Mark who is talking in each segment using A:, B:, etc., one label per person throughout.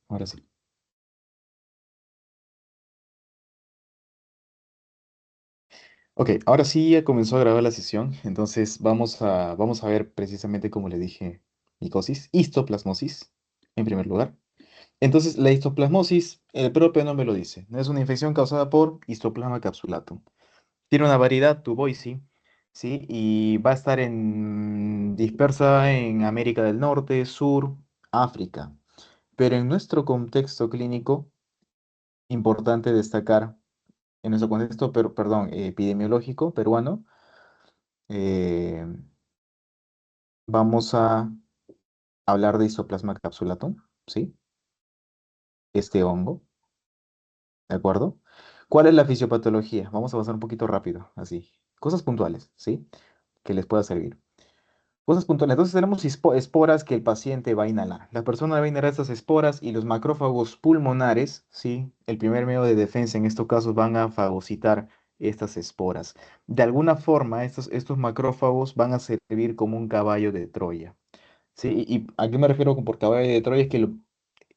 A: Ahora sí. Ok, ahora sí ya comenzó a grabar la sesión, entonces vamos a ver precisamente como le dije, micosis, histoplasmosis, en primer lugar. Entonces, la histoplasmosis, el propio nombre lo dice, ¿no? Es una infección causada por Histoplasma capsulatum. Tiene una variedad tuboici, ¿sí? Y va a estar dispersa en América del Norte, Sur, África. Pero en nuestro contexto clínico, importante destacar, en nuestro contexto, perdón, epidemiológico peruano, Eh, vamos a hablar de Histoplasma capsulatum, ¿sí? Este hongo, ¿de acuerdo? ¿Cuál es la fisiopatología? Vamos a avanzar un poquito rápido, así. Cosas puntuales, ¿sí? Que les pueda servir. Cosas puntuales. Entonces tenemos esporas que el paciente va a inhalar. La persona va a inhalar estas esporas y los macrófagos pulmonares, ¿sí? El primer medio de defensa en estos casos van a fagocitar estas esporas. De alguna forma, estos macrófagos van a servir como un caballo de Troya. Sí, y a qué me refiero con por caballo de Troya es que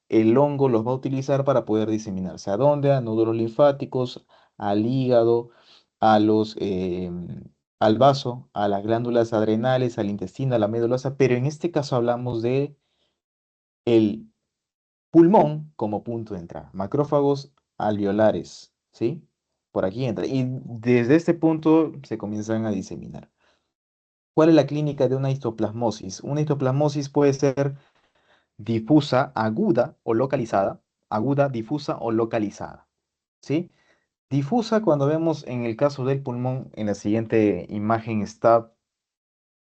A: el hongo los va a utilizar para poder diseminarse. ¿A dónde? A nódulos linfáticos, al hígado, a al vaso, a las glándulas adrenales, al intestino, a la médula ósea, pero en este caso hablamos de el pulmón como punto de entrada. Macrófagos alveolares, ¿sí? Por aquí entra. Y desde este punto se comienzan a diseminar. ¿Cuál es la clínica de una histoplasmosis? Una histoplasmosis puede ser difusa, aguda, difusa o localizada, ¿sí? Difusa cuando vemos en el caso del pulmón, en la siguiente imagen está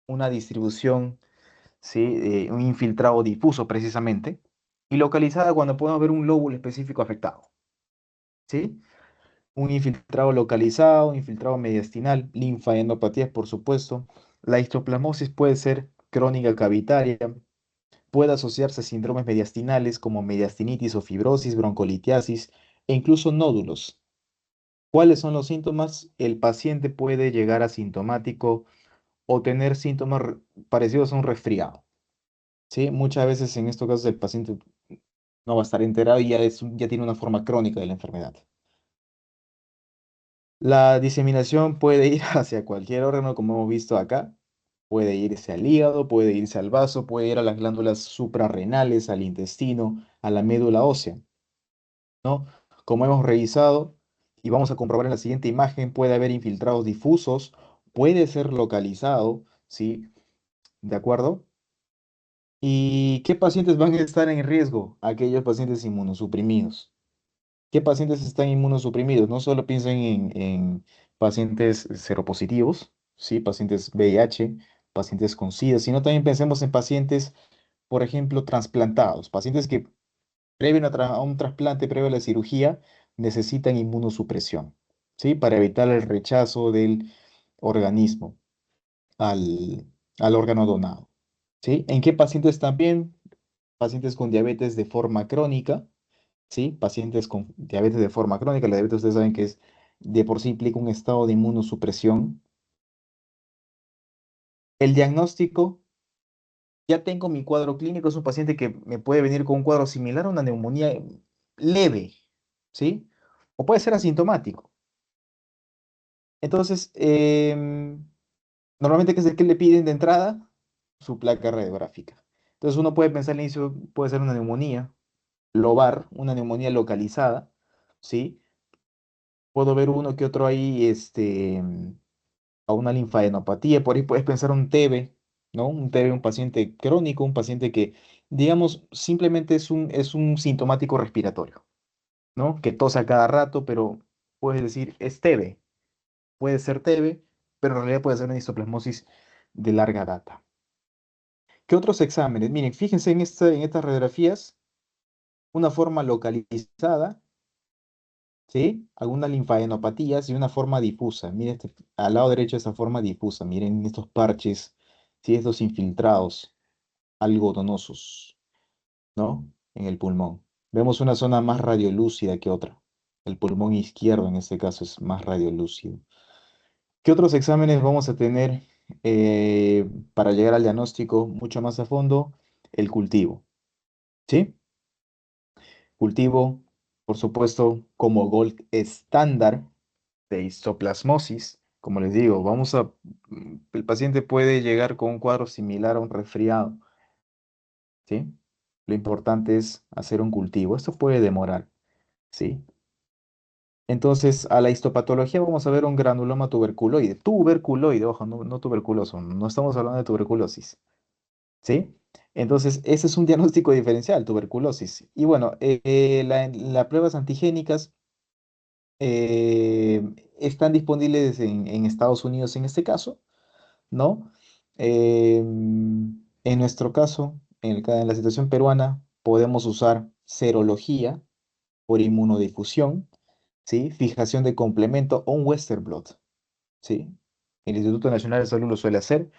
A: una distribución, ¿sí? Un infiltrado difuso precisamente, y localizada cuando podemos ver un lóbulo específico afectado, ¿sí? Un infiltrado localizado, un infiltrado mediastinal, linfaadenopatías, por supuesto. La histoplasmosis puede ser crónica cavitaria, puede asociarse a síndromes mediastinales como mediastinitis o fibrosis, broncolitiasis e incluso nódulos. ¿Cuáles son los síntomas? El paciente puede llegar asintomático o tener síntomas parecidos a un resfriado. ¿Sí? Muchas veces en estos casos el paciente no va a estar enterado y ya tiene una forma crónica de la enfermedad. La diseminación puede ir hacia cualquier órgano, como hemos visto acá. Puede irse al hígado, puede irse al vaso, puede ir a las glándulas suprarrenales, al intestino, a la médula ósea, ¿no? Como hemos revisado y vamos a comprobar en la siguiente imagen, puede haber infiltrados difusos, puede ser localizado, ¿sí? ¿De acuerdo? ¿Y qué pacientes van a estar en riesgo? Aquellos pacientes inmunosuprimidos. ¿Qué pacientes están inmunosuprimidos? No solo piensen en pacientes seropositivos, ¿sí? Pacientes VIH, pacientes con SIDA, sino también pensemos en pacientes, por ejemplo, trasplantados, pacientes que previo a un trasplante, previo a la cirugía, necesitan inmunosupresión, ¿sí? Para evitar el rechazo del organismo al, al órgano donado, ¿sí? ¿En qué pacientes también? Pacientes con diabetes de forma crónica, ¿sí? Pacientes con diabetes de forma crónica, la diabetes ustedes saben que es de por sí implica un estado de inmunosupresión. El diagnóstico, ya tengo mi cuadro clínico, es un paciente que me puede venir con un cuadro similar a una neumonía leve, ¿sí? O puede ser asintomático. Entonces, normalmente, ¿qué es el que le piden de entrada? Su placa radiográfica. Entonces, uno puede pensar al inicio, puede ser una neumonía lobar, una neumonía localizada, ¿sí? Puedo ver uno que otro ahí, a una linfadenopatía, por ahí puedes pensar un TB, ¿no? Un TB, un paciente crónico, un paciente que, digamos, simplemente es un sintomático respiratorio, ¿no? Que tose a cada rato, pero puedes decir, es TB, puede ser TB, pero en realidad puede ser una histoplasmosis de larga data. ¿Qué otros exámenes? Miren, fíjense en estas radiografías, una forma localizada, ¿sí? Algunas linfadenopatías y una forma difusa. Miren, al lado derecho esa forma difusa. Miren estos parches, ¿sí? Estos infiltrados algodonosos, ¿no? En el pulmón. Vemos una zona más radiolúcida que otra. El pulmón izquierdo en este caso es más radiolúcido. ¿Qué otros exámenes vamos a tener para llegar al diagnóstico mucho más a fondo? El cultivo, ¿sí? Cultivo, por supuesto, como gold estándar de histoplasmosis. Como les digo, el paciente puede llegar con un cuadro similar a un resfriado, ¿sí? Lo importante es hacer un cultivo. Esto puede demorar, ¿sí? Entonces, a la histopatología vamos a ver un granuloma tuberculoide. Tuberculoide, ojo, no tuberculoso, no estamos hablando de tuberculosis, ¿sí? Entonces, ese es un diagnóstico diferencial, tuberculosis. Y bueno, las pruebas antigénicas eh, están disponibles en Estados Unidos en este caso, ¿no? En nuestro caso, en la situación peruana, podemos usar serología por inmunodifusión, ¿sí? Fijación de complemento o un Western blot, ¿sí? El Instituto Nacional de Salud lo suele hacer.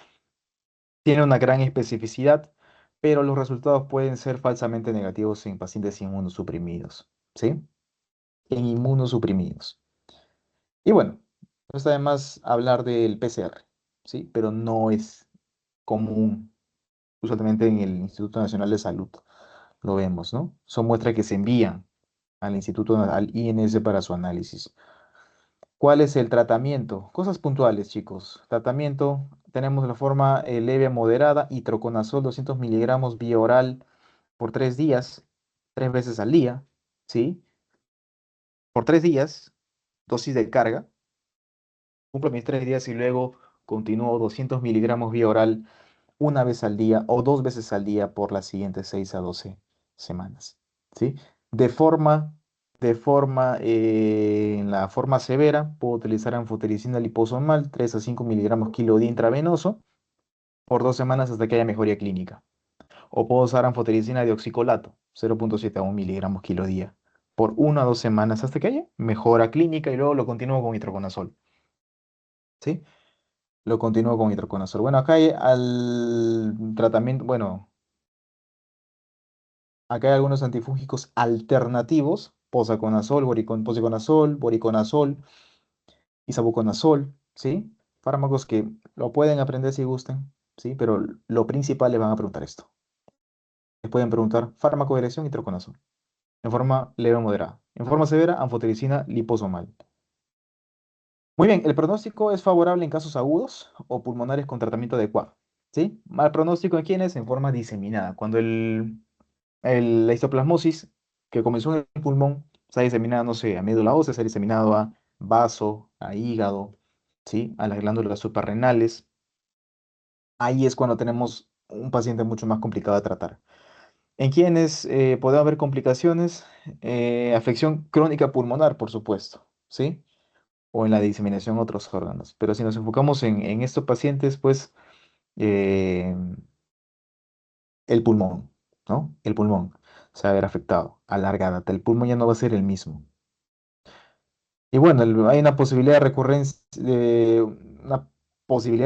A: Tiene una gran especificidad, pero los resultados pueden ser falsamente negativos en pacientes inmunosuprimidos, ¿sí? En inmunosuprimidos. Y bueno, no está de más hablar del PCR, ¿sí? Pero no es común, usualmente en el Instituto Nacional de Salud lo vemos, ¿no? Son muestras que se envían al INS para su análisis. ¿Cuál es el tratamiento? Cosas puntuales, chicos. Tratamiento, tenemos la forma leve a moderada, itraconazol 200 miligramos vía oral por 3 días, 3 veces al día, ¿sí? Por 3 días, dosis de carga. Cumplo mis 3 días y luego continúo 200 miligramos vía oral una vez al día o 2 veces al día por las siguientes 6 a 12 semanas, ¿sí? De forma, en la forma severa, puedo utilizar anfotericina liposomal 3 a 5 miligramos kilo día intravenoso por 2 semanas hasta que haya mejoría clínica. O puedo usar anfotericina dioxicolato 0,7 a 1 miligramos kilo día por 1 a 2 semanas hasta que haya mejora clínica y luego lo continúo con itraconazol, ¿sí? Lo continúo con itraconazol. Bueno, acá hay al tratamiento, bueno, acá hay algunos antifúngicos alternativos, posaconazol, voriconazol, isavuconazol, ¿sí? Fármacos que lo pueden aprender si gustan, ¿sí? Pero lo principal le van a preguntar esto. Les pueden preguntar fármaco de elección itraconazol, en forma leve o moderada. En forma severa, anfotericina liposomal. Muy bien, el pronóstico es favorable en casos agudos o pulmonares con tratamiento adecuado, ¿sí? Mal pronóstico en quienes en forma diseminada. Cuando la histoplasmosis que comenzó en el pulmón se ha diseminado, no sé, a médula ósea, se ha diseminado a vaso, a hígado, ¿sí? A las glándulas suprarrenales. Ahí es cuando tenemos un paciente mucho más complicado de tratar. En quienes puede haber complicaciones, afección crónica pulmonar, por supuesto, ¿sí? O en la diseminación a otros órganos. Pero si nos enfocamos en estos pacientes, pues eh, el pulmón, ¿no? El pulmón se va a ver afectado a larga data. El pulmón ya no va a ser el mismo. Y bueno, hay una posibilidad de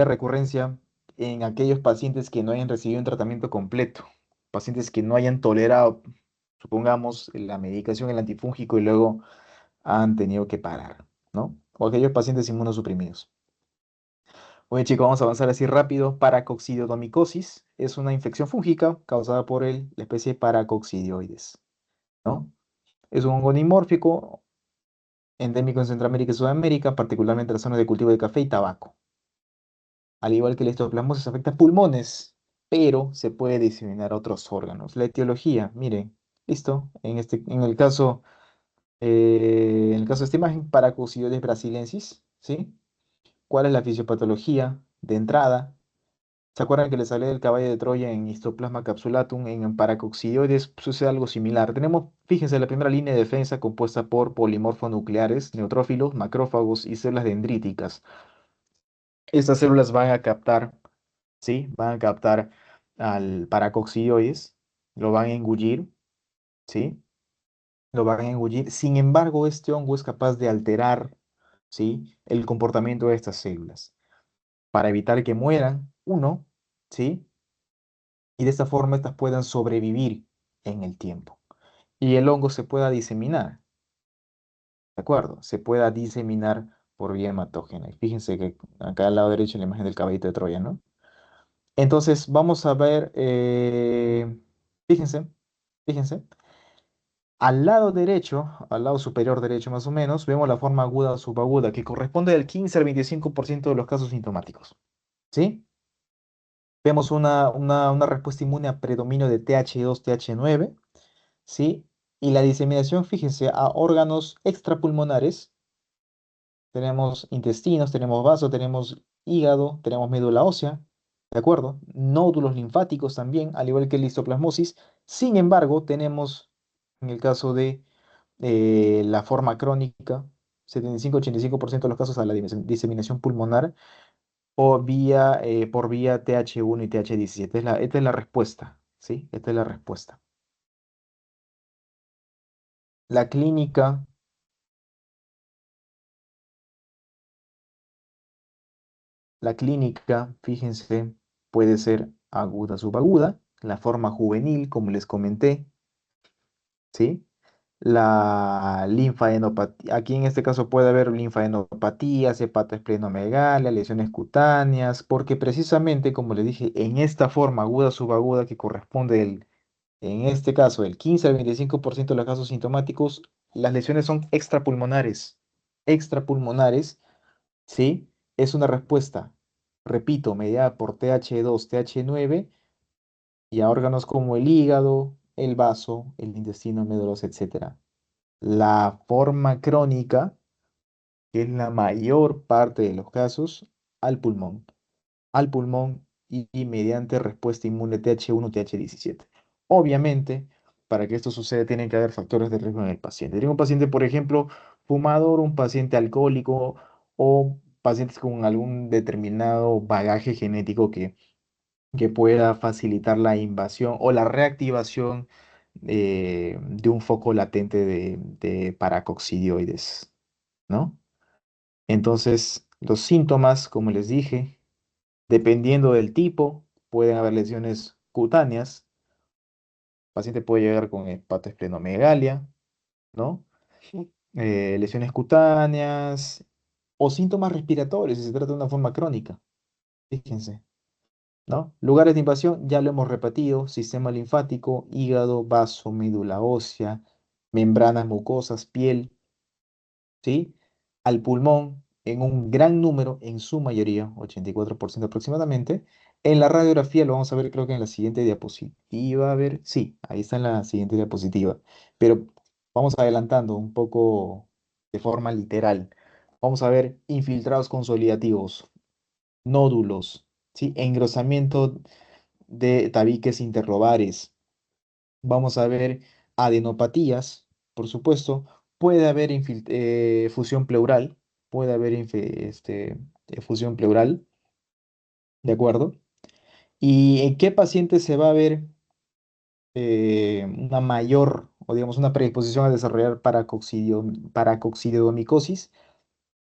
A: recurrencia en aquellos pacientes que no hayan recibido un tratamiento completo, pacientes que no hayan tolerado, supongamos, la medicación, el antifúngico y luego han tenido que parar, ¿no? O aquellos pacientes inmunosuprimidos. Oye, chicos, vamos a avanzar así rápido. Paracoccidiomicosis es una infección fúngica causada por la especie Paracoccidioides, ¿no? Es un hongo dimórfico endémico en Centroamérica y Sudamérica, particularmente en las zonas de cultivo de café y tabaco. Al igual que la histoplasmosis afecta pulmones, pero se puede diseminar a otros órganos. La etiología, miren, listo. En el caso de esta imagen, Paracoccidioides brasilensis, ¿sí? ¿Cuál es la fisiopatología de entrada? ¿Se acuerdan que les hablé del caballo de Troya en Histoplasma capsulatum? En paracoccidioides sucede algo similar. Tenemos, fíjense, la primera línea de defensa compuesta por polimorfonucleares, neutrófilos, macrófagos y células dendríticas. Estas células van a captar, ¿sí? Van a captar al paracoccidioides, lo van a engullir, ¿sí? Lo van a engullir. Sin embargo, este hongo es capaz de alterar, ¿sí? El comportamiento de estas células para evitar que mueran, uno, ¿sí? Y de esta forma estas puedan sobrevivir en el tiempo. Y el hongo se pueda diseminar, ¿de acuerdo? Se pueda diseminar por vía hematógena. Y fíjense que acá al lado derecho la imagen del caballito de Troya, ¿no? Entonces vamos a ver, fíjense, fíjense. Al lado derecho, al lado superior derecho más o menos, vemos la forma aguda o subaguda, que corresponde del 15 al 25% de los casos sintomáticos. ¿Sí? Vemos una respuesta inmune a predominio de TH2, TH9, ¿sí? Y la diseminación, fíjense, a órganos extrapulmonares. Tenemos intestinos, tenemos vaso, tenemos hígado, tenemos médula ósea, ¿de acuerdo? Nódulos linfáticos también, al igual que la histoplasmosis. Sin embargo, tenemos, en el caso de la forma crónica, 75-85% de los casos a la diseminación pulmonar o por vía TH1 y TH17. Esta es la respuesta, ¿sí? Esta es la respuesta. La clínica, la clínica, fíjense, puede ser aguda, subaguda, la forma juvenil, como les comenté, ¿sí? La linfadenopatía, aquí en este caso puede haber linfadenopatías, hepatoesplenomegalia, lesiones cutáneas, porque precisamente, como les dije, en esta forma aguda, subaguda, que corresponde en este caso, el 15 al 25% de los casos sintomáticos, las lesiones son extrapulmonares. Extrapulmonares, ¿sí? Es una respuesta, repito, mediada por TH2, TH9 y a órganos como el hígado, el vaso, el intestino, médulas, etcétera. La forma crónica, que es la mayor parte de los casos, al pulmón. Al pulmón y mediante respuesta inmune TH1, TH17. Obviamente, para que esto suceda, tienen que haber factores de riesgo en el paciente. Tengo un paciente, por ejemplo, fumador, un paciente alcohólico o pacientes con algún determinado bagaje genético que pueda facilitar la invasión o la reactivación de un foco latente de paracoccidioides, ¿no? Entonces, los síntomas, como les dije, dependiendo del tipo, pueden haber lesiones cutáneas. El paciente puede llegar con hepatoesplenomegalia, ¿no? Lesiones cutáneas o síntomas respiratorios si se trata de una forma crónica. Fíjense. ¿No? Lugares de invasión, ya lo hemos repetido, sistema linfático, hígado, vaso, médula ósea, membranas mucosas, piel, ¿sí? Al pulmón, en un gran número, en su mayoría, 84% aproximadamente. En la radiografía lo vamos a ver, creo que en la siguiente diapositiva, a ver, sí, ahí está en la siguiente diapositiva, pero vamos adelantando un poco de forma literal. Vamos a ver infiltrados consolidativos, nódulos, ¿sí? Engrosamiento de tabiques interlobares. Vamos a ver adenopatías, por supuesto. Puede haber fusión pleural, puede haber fusión pleural, ¿de acuerdo? ¿Y en qué paciente se va a ver una mayor, o digamos, una predisposición a desarrollar paracoccidiomicosis?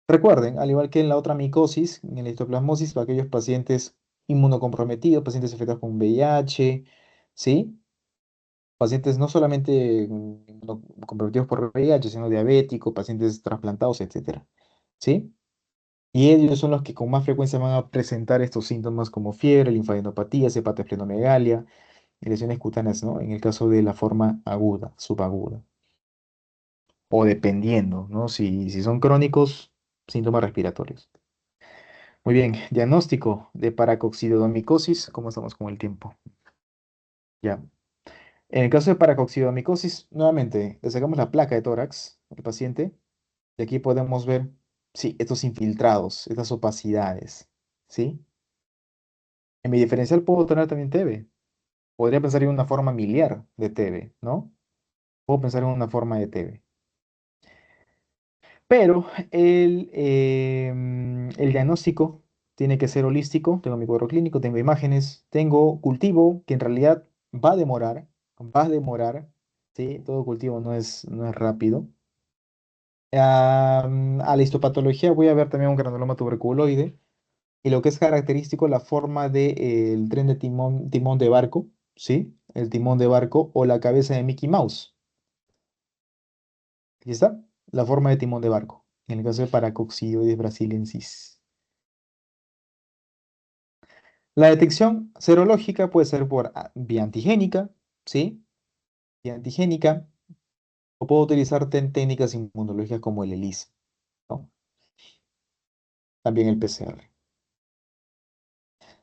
A: Recuerden, al igual que en la otra micosis, en la histoplasmosis, para aquellos pacientes inmunocomprometidos, pacientes afectados con VIH, ¿sí? Pacientes no solamente comprometidos por VIH, sino diabéticos, pacientes trasplantados, etcétera, ¿sí? Y ellos son los que con más frecuencia van a presentar estos síntomas como fiebre, linfadenopatías, hepatoesplenomegalia y lesiones cutáneas, ¿no? En el caso de la forma aguda, subaguda, o dependiendo, ¿no? Si son crónicos, síntomas respiratorios. Muy bien, diagnóstico de paracoccidomicosis, ¿cómo estamos con el tiempo? Ya. En el caso de paracoccidomicosis, nuevamente, le sacamos la placa de tórax al paciente y aquí podemos ver, sí, estos infiltrados, estas opacidades, ¿sí? En mi diferencial puedo tener también TB. Podría pensar en una forma miliar de TB, ¿no? Puedo pensar en una forma de TB. Pero el diagnóstico tiene que ser holístico. Tengo mi cuadro clínico, tengo imágenes, tengo cultivo, que en realidad va a demorar, ¿sí? Todo cultivo no es rápido. A la histopatología voy a ver también un granuloma tuberculoide y lo que es característico, la forma del tren de timón de barco, ¿sí? El timón de barco o la cabeza de Mickey Mouse. Aquí está, la forma de timón de barco, en el caso de Paracoccidioides brasiliensis. La detección serológica puede ser por vía antigénica, ¿sí? Vía antigénica. O puedo utilizar técnicas inmunológicas como el ELISA, ¿no? También el PCR.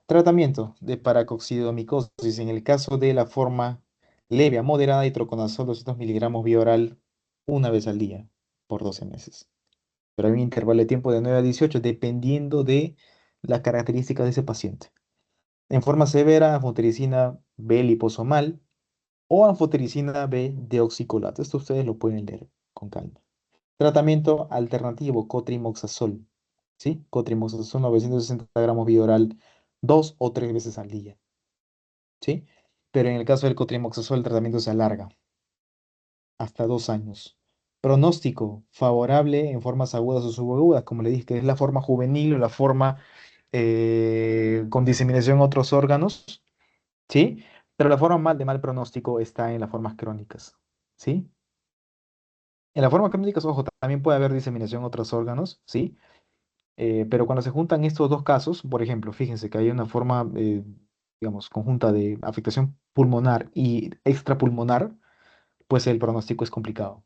A: Tratamiento de paracoxidomicosis en el caso de la forma leve a moderada, itraconazol 200 miligramos vía oral una vez al día por 12 meses. Pero hay un intervalo de tiempo de 9 a 18 dependiendo de las características de ese paciente. En forma severa, anfotericina B liposomal o anfotericina B deoxicolato. Esto ustedes lo pueden leer con calma. Tratamiento alternativo, cotrimoxazol. ¿Sí? Cotrimoxazol 960 gramos vía oral 2 o 3 veces al día. ¿Sí? Pero en el caso del cotrimoxazol, el tratamiento se alarga hasta 2 años. Pronóstico favorable en formas agudas o subagudas, como le dije, que es la forma juvenil o la forma con diseminación en otros órganos, ¿sí? Pero la forma mal de mal pronóstico está en las formas crónicas, ¿sí? En las formas crónicas, ojo, también puede haber diseminación en otros órganos, ¿sí? Pero cuando se juntan estos dos casos, por ejemplo, fíjense que hay una forma, digamos, conjunta de afectación pulmonar y extrapulmonar, pues el pronóstico es complicado.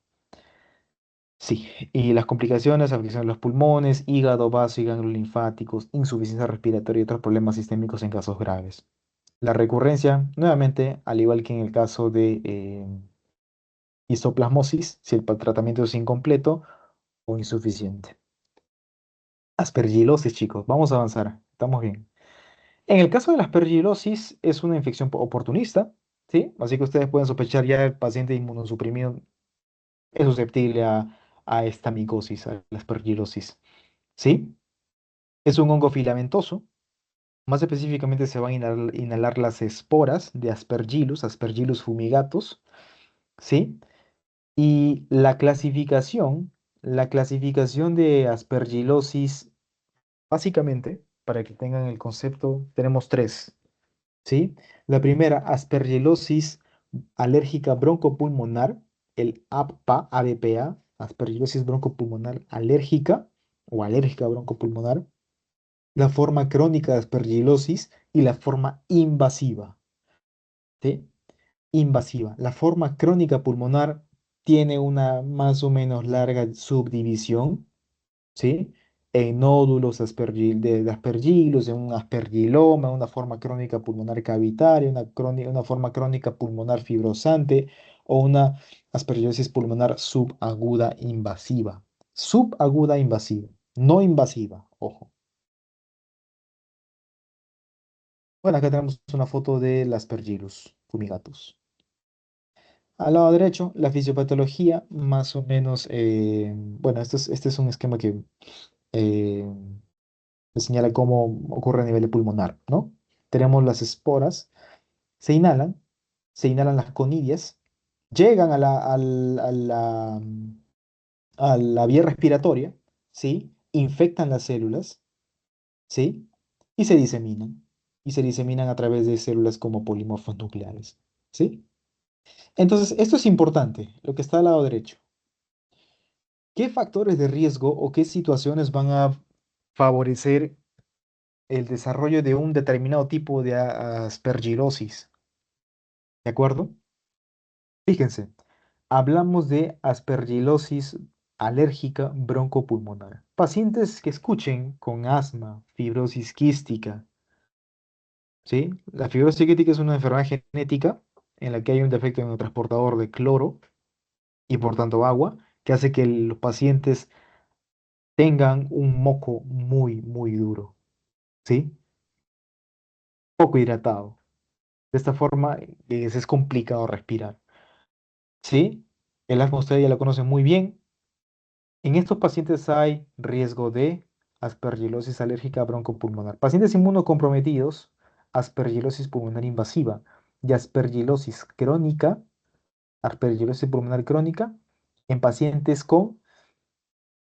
A: Sí, y las complicaciones, afección de los pulmones, hígado, vaso y ganglios linfáticos, insuficiencia respiratoria y otros problemas sistémicos en casos graves. La recurrencia, nuevamente, al igual que en el caso de histoplasmosis, si el tratamiento es incompleto o insuficiente. Aspergilosis, chicos, vamos a avanzar, estamos bien. En el caso de la aspergilosis, es una infección oportunista, ¿sí? Así que ustedes pueden sospechar ya el paciente inmunosuprimido es susceptible a esta micosis, a la aspergilosis, ¿sí? Es un hongo filamentoso. Más específicamente se van a inhalar las esporas de Aspergillus, Aspergillus fumigatus, ¿sí? Y la clasificación de aspergillosis, básicamente, para que tengan el concepto, tenemos tres, ¿sí? La primera, aspergillosis alérgica broncopulmonar, el ABPA, ABPA, aspergillosis broncopulmonar alérgica o alérgica broncopulmonar, la forma crónica de aspergillosis y la forma invasiva, ¿sí? Invasiva. La forma crónica pulmonar tiene una más o menos larga subdivisión, ¿sí? En nódulos de aspergillus, en un aspergiloma, una forma crónica pulmonar cavitaria, una forma crónica pulmonar fibrosante o una aspergillosis pulmonar subaguda invasiva. Subaguda invasiva, no invasiva, ojo. Bueno, acá tenemos una foto del Aspergillus fumigatus. Al lado derecho, la fisiopatología, más o menos, bueno, este es un esquema que eh, te señala cómo ocurre a nivel pulmonar, ¿no? Tenemos las esporas, se inhalan, se inhalan las conidias, llegan a la vía respiratoria, ¿sí? Infectan las células, ¿sí? Y se diseminan. Y se diseminan a través de células como polimorfos nucleares, ¿sí? Entonces, esto es importante, lo que está al lado derecho. ¿Qué factores de riesgo o qué situaciones van a favorecer el desarrollo de un determinado tipo de aspergilosis? ¿De acuerdo? Fíjense, hablamos de aspergilosis alérgica broncopulmonar. Pacientes que escuchen con asma, fibrosis quística, ¿sí? La fibrosis quística es una enfermedad genética en la que hay un defecto en el transportador de cloro y por tanto agua, que hace que los pacientes tengan un moco muy, muy duro, ¿sí? Poco hidratado. De esta forma es complicado respirar, ¿sí? El asma ustedes ya lo conocen muy bien. En estos pacientes hay riesgo de aspergilosis alérgica broncopulmonar. Pacientes inmunocomprometidos, aspergilosis pulmonar invasiva y aspergilosis pulmonar crónica en pacientes con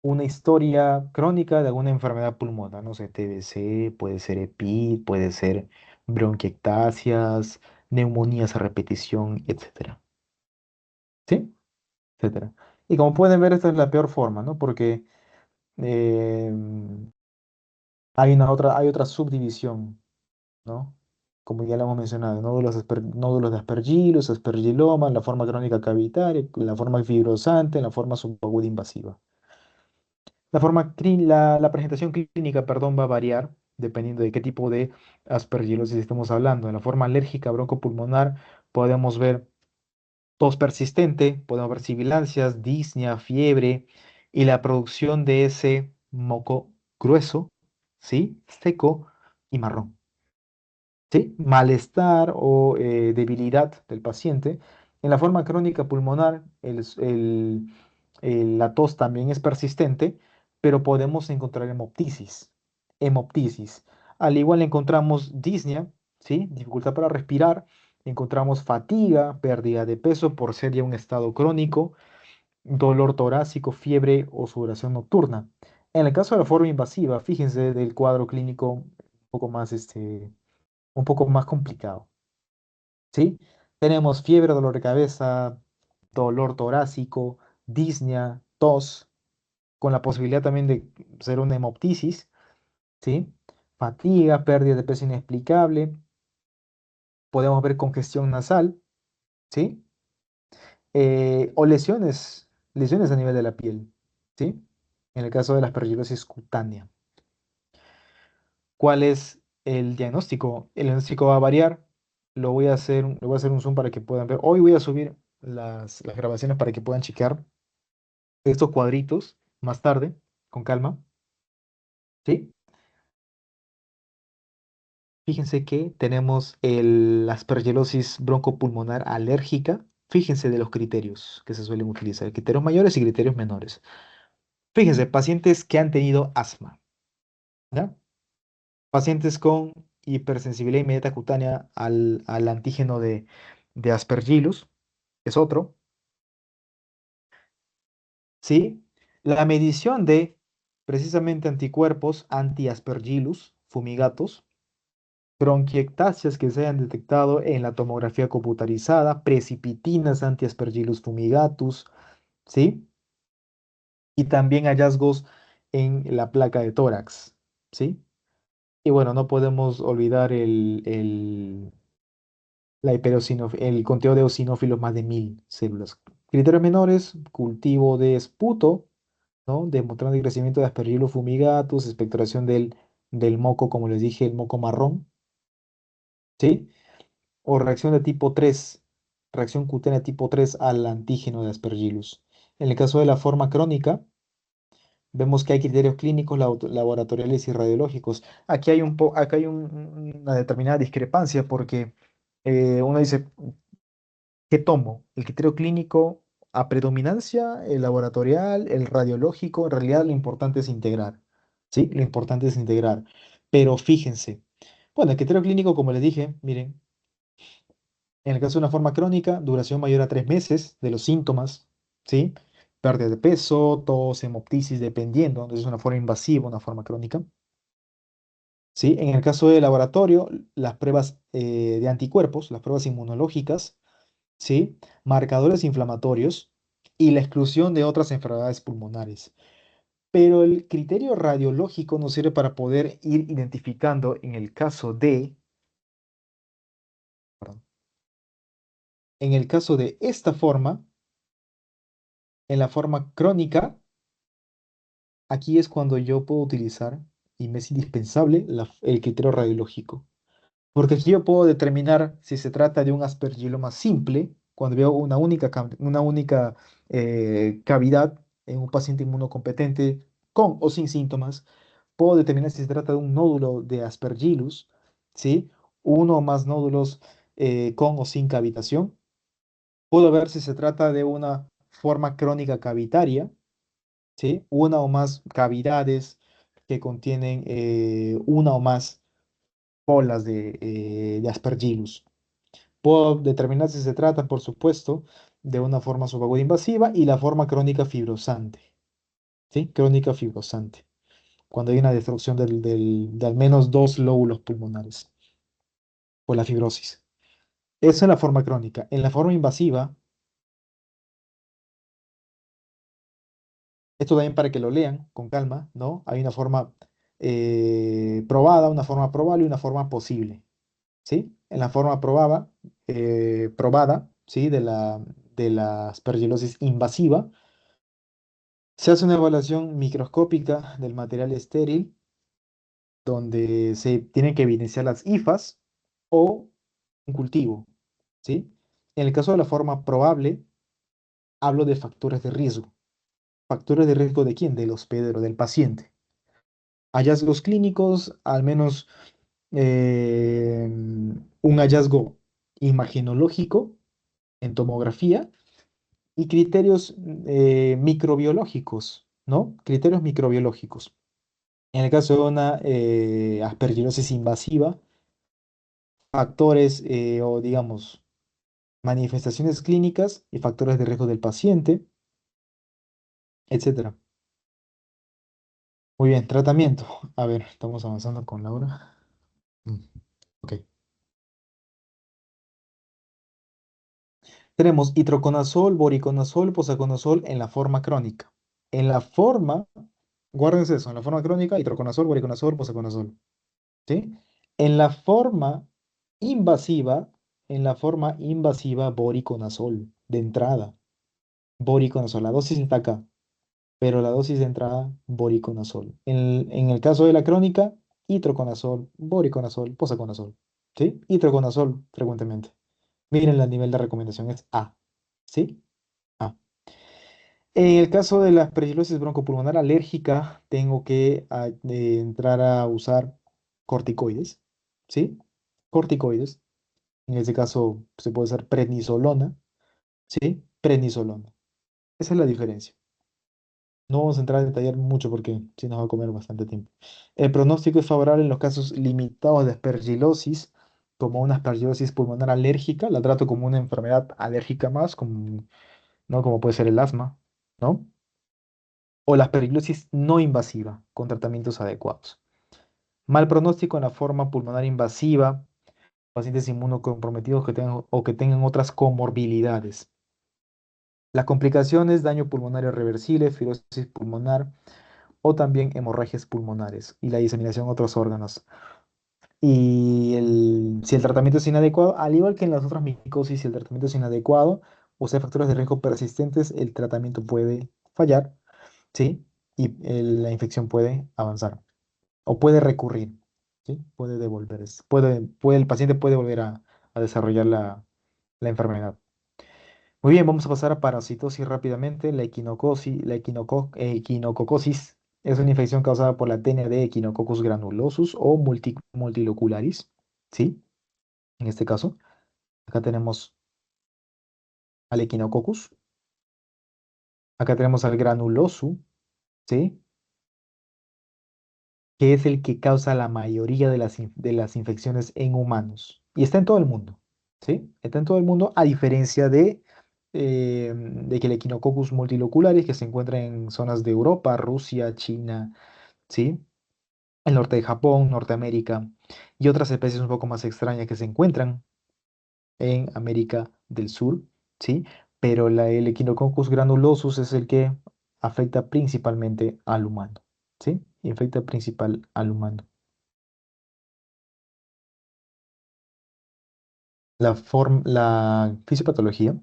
A: una historia crónica de alguna enfermedad pulmonar, no sé, TBC, puede ser EPID, puede ser bronquiectasias, neumonías a repetición, etcétera. ¿Sí? Etcétera. Y como pueden ver, esta es la peor forma, ¿no? Porque eh, hay otra subdivisión, ¿no? como ya lo hemos mencionado, nódulos de Aspergillus, aspergilloma, la forma crónica cavitaria, la forma fibrosante, la forma subaguda invasiva. La presentación clínica, perdón, va a variar dependiendo de qué tipo de aspergillosis estemos hablando. En la forma alérgica broncopulmonar podemos ver tos persistente, podemos ver sibilancias, disnea, fiebre y la producción de ese moco grueso, ¿sí? Seco y marrón. ¿Sí? Malestar o debilidad del paciente. En la forma crónica pulmonar, la tos también es persistente, pero podemos encontrar hemoptisis. Hemoptisis. Al igual encontramos disnea, ¿sí? Dificultad para respirar. Encontramos fatiga, pérdida de peso por ser ya un estado crónico, dolor torácico, fiebre o sudoración nocturna. En el caso de la forma invasiva, fíjense del cuadro clínico un poco más complicado, ¿sí? Tenemos fiebre, dolor de cabeza, dolor torácico, disnea, tos, con la posibilidad también de ser una hemoptisis, ¿sí? Fatiga, pérdida de peso inexplicable, podemos ver congestión nasal, ¿sí? O lesiones a nivel de la piel, ¿sí? En el caso de la aspergillosis cutánea. ¿Cuál es el diagnóstico? El diagnóstico va a variar. Le voy a hacer un zoom para que puedan ver. Hoy voy a subir las grabaciones para que puedan chequear estos cuadritos más tarde, con calma. ¿Sí? Fíjense que tenemos la aspergillosis broncopulmonar alérgica. Fíjense de los criterios que se suelen utilizar, criterios mayores y criterios menores. Fíjense, pacientes que han tenido asma, ¿ya? Pacientes con hipersensibilidad inmediata cutánea al antígeno de Aspergillus, es otro, ¿sí? La medición de precisamente anticuerpos anti-Aspergillus fumigatus, bronquiectasias que se hayan detectado en la tomografía computarizada, precipitinas anti-Aspergillus fumigatus, ¿sí? Y también hallazgos en la placa de tórax, ¿sí? Y bueno, no podemos olvidar el conteo de eosinófilos más de 1000 células. Criterios menores, cultivo de esputo, ¿no? Demostrando el crecimiento de Aspergillus fumigatus, expectoración del moco, como les dije, el moco marrón, ¿sí? O reacción de tipo 3, reacción cutánea tipo 3 al antígeno de Aspergillus. En el caso de la forma crónica, vemos que hay criterios clínicos, laboratoriales y radiológicos. Acá hay una determinada discrepancia porque uno dice, ¿qué tomo? ¿El criterio clínico a predominancia, el laboratorial, el radiológico? En realidad lo importante es integrar, ¿sí? Lo importante es integrar. Pero fíjense, bueno, el criterio clínico, como les dije, miren, en el caso de una forma crónica, duración mayor a 3 meses de los síntomas, ¿sí? Pérdida de peso, tos, hemoptisis, dependiendo, entonces es una forma invasiva, una forma crónica, ¿sí? En el caso de laboratorio, las pruebas de anticuerpos, las pruebas inmunológicas, ¿sí? Marcadores inflamatorios y la exclusión de otras enfermedades pulmonares. Pero el criterio radiológico nos sirve para poder ir identificando perdón, en el caso de esta forma, en la forma crónica, aquí es cuando yo puedo utilizar, y me es indispensable, el criterio radiológico. Porque aquí yo puedo determinar si se trata de un aspergilloma simple, cuando veo una única cavidad en un paciente inmunocompetente con o sin síntomas. Puedo determinar si se trata de un nódulo de aspergillus, ¿sí? Uno o más nódulos con o sin cavitación. Puedo ver si se trata de una forma crónica cavitaria, ¿sí? Una o más cavidades que contienen una o más colas de Aspergillus. Puedo determinar si se trata, por supuesto, de una forma subaguda invasiva y la forma crónica fibrosante, ¿sí? Crónica fibrosante, cuando hay una destrucción de al menos dos lóbulos pulmonares por la fibrosis. Eso en la forma crónica. En la forma invasiva, esto también para que lo lean con calma, ¿no? Hay una forma probada, una forma probable y una forma posible. ¿sí? En la forma probada, ¿sí? De la aspergillosis invasiva, se hace una evaluación microscópica del material estéril, donde se tienen que evidenciar las hifas o un cultivo, ¿sí? En el caso de la forma probable, hablo de factores de riesgo. ¿Factores de riesgo de quién? Del hospedero, del paciente. Hallazgos clínicos, al menos un hallazgo imagenológico en tomografía y criterios microbiológicos, ¿no? Criterios microbiológicos. En el caso de una aspergillosis invasiva, factores o digamos manifestaciones clínicas y factores de riesgo del paciente, etcétera. Muy bien, tratamiento. A ver, estamos avanzando con Laura. Mm, Ok. Tenemos itroconazol, voriconazol, posaconazol en la forma crónica. En la forma, guárdense eso, en la forma crónica, itroconazol, voriconazol, posaconazol. ¿Sí? En la forma invasiva, en la forma invasiva, voriconazol, de entrada. Voriconazol, la dosis está acá, pero la dosis de entrada, voriconazol. En el caso de la crónica, itroconazol, voriconazol, posaconazol. ¿Sí? Itroconazol frecuentemente. Miren, el nivel de recomendación es A. ¿Sí? A. En el caso de la aspergillosis broncopulmonar alérgica, tengo que entrar a usar corticoides. ¿Sí? Corticoides. En este caso se puede usar prednisolona. ¿Sí? Prednisolona. Esa es la diferencia. No vamos a entrar a detallar mucho porque si nos va a comer bastante tiempo. El pronóstico es favorable en los casos limitados de aspergilosis, como una aspergilosis pulmonar alérgica. La trato como una enfermedad alérgica más, como, ¿no? Como puede ser el asma, ¿no? O la aspergilosis no invasiva, con tratamientos adecuados. Mal pronóstico en la forma pulmonar invasiva, pacientes inmunocomprometidos que tengan o que tengan otras comorbilidades. Las complicaciones, daño pulmonar irreversible, fibrosis pulmonar o también hemorragias pulmonares y la diseminación a otros órganos. Y si el tratamiento es inadecuado, al igual que en las otras micosis, si el tratamiento es inadecuado o sea factores de riesgo persistentes, el tratamiento puede fallar, ¿sí? Y la infección puede avanzar o puede recurrir, ¿sí? Puede devolverse, el paciente puede volver a desarrollar la enfermedad. Muy bien, vamos a pasar a parasitosis rápidamente. La equinococosis es una infección causada por la tenia de Echinococcus granulosus o multilocularis, ¿sí? En este caso, acá tenemos al Echinococcus, acá tenemos al granulosu, ¿sí? Que es el que causa la mayoría de de las infecciones en humanos. Y está en todo el mundo, ¿sí? Está en todo el mundo, a diferencia de que el Echinococcus multilocularis, que se encuentra en zonas de Europa, Rusia, China, ¿sí? El norte de Japón, Norteamérica y otras especies un poco más extrañas que se encuentran en América del Sur, ¿sí? Pero el Echinococcus granulosus es el que afecta principalmente al humano, ¿sí? Infecta principal al humano. La fisiopatología,